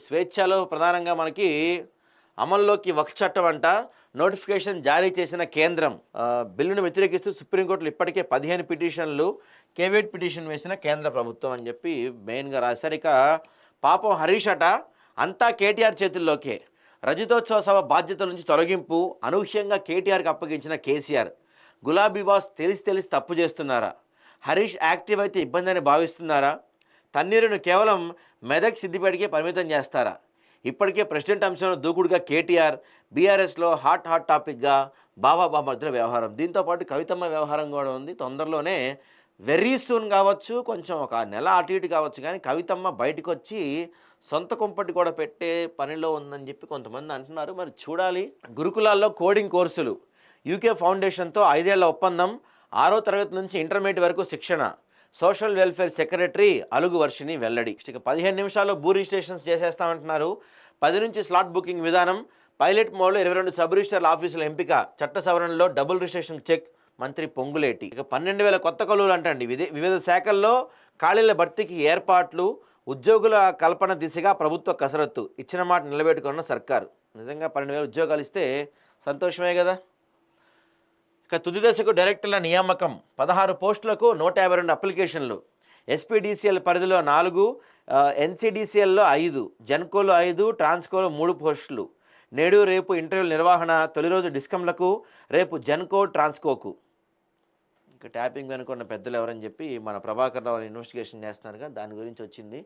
స్వేచ్ఛలో ప్రధానంగా మనకి అమల్లోకి వక్ఫ్ చట్టం అంట నోటిఫికేషన్ జారీ చేసిన కేంద్రం. బిల్లును వ్యతిరేకిస్తూ సుప్రీంకోర్టులో ఇప్పటికే 15 పిటిషన్లు, కేవియట్ పిటిషన్ వేసిన కేంద్ర ప్రభుత్వం అని చెప్పి మెయిన్గా రాశారు. ఇక పాపం హరీష్ అట అంతా కేటీఆర్ చేతుల్లోకే. రజతోత్సవ సభ బాధ్యతల నుంచి తొలగింపు అనూహ్యంగా కేటీఆర్కి అప్పగించిన కేసీఆర్. గులాబీ బాస్ తెలిసి తప్పు చేస్తున్నారా? హరీష్ యాక్టివ్ అయితే ఇబ్బంది అని భావిస్తున్నారా? తన్నీరును కేవలం మెదక్ సిద్దిపేటకే పరిమితం చేస్తారా? ఇప్పటికే ప్రెసిడెంట్ అంశంలో దూకుడుగా కేటీఆర్, బీఆర్ఎస్లో హాట్ టాపిక్గా బాబా మధ్య వ్యవహారం. దీంతోపాటు కవితమ్మ వ్యవహారం కూడా ఉంది. తొందరలోనే వెరీ సూన్ కావచ్చు, కొంచెం ఒక నెల అటు ఇటు కావచ్చు, కానీ కవితమ్మ బయటకు వచ్చి సొంత కుంపటి కూడా పెట్టే పనిలో ఉందని చెప్పి కొంతమంది అంటున్నారు. మరి చూడాలి. గురుకులాల్లో కోడింగ్ కోర్సులు, యూకే ఫౌండేషన్తో 5 ఏళ్ల ఒప్పందం, 6వ తరగతి నుంచి ఇంటర్మీడియట్ వరకు శిక్షణ. సోషల్ వెల్ఫేర్ సెక్రటరీ అలుగు వర్షిని వెల్లడి. ఇక 15 నిమిషాల్లో భూ రిజిస్ట్రేషన్స్ చేసేస్తామంటున్నారు. 10 నుంచి స్లాట్ బుకింగ్ విధానం. పైలట్ మోడ్లో 22 సబ్ రిజిస్టర్ ఆఫీసుల ఎంపిక. చట్ట సవరణలో డబుల్ రిజిస్ట్రేషన్ చెక్. మంత్రి పొంగులేటి. ఇక 12,000 కొత్త కొలువులు అంటండి. వివిధ శాఖల్లో ఖాళీల భర్తీకి ఏర్పాట్లు, ఉద్యోగుల కల్పన దిశగా ప్రభుత్వ కసరత్తు. ఇచ్చిన మాట నిలబెట్టుకున్న సర్కారు. నిజంగా 12,000 ఉద్యోగాలు ఇస్తే సంతోషమే కదా. ఇక తుది దశకు డైరెక్టర్ల నియామకం. 16 పోస్టులకు 152 అప్లికేషన్లు. ఎస్పీడీసీఎల్ పరిధిలో 4, ఎన్సీడీసీఎల్లో 5, జెన్కోలో 5, ట్రాన్స్కోలో 3 పోస్టులు. నేడు రేపు ఇంటర్వ్యూల నిర్వహణ. తొలి రోజు డిస్కంలకు, రేపు జెన్కో, ట్రాన్స్కోకు. ఇంకా ట్యాపింగ్ అనుకున్న పెద్దలు ఎవరని చెప్పి మన ప్రభాకర్ రావు ఇన్వెస్టిగేషన్ చేస్తున్నారుగా, దాని గురించి వచ్చింది.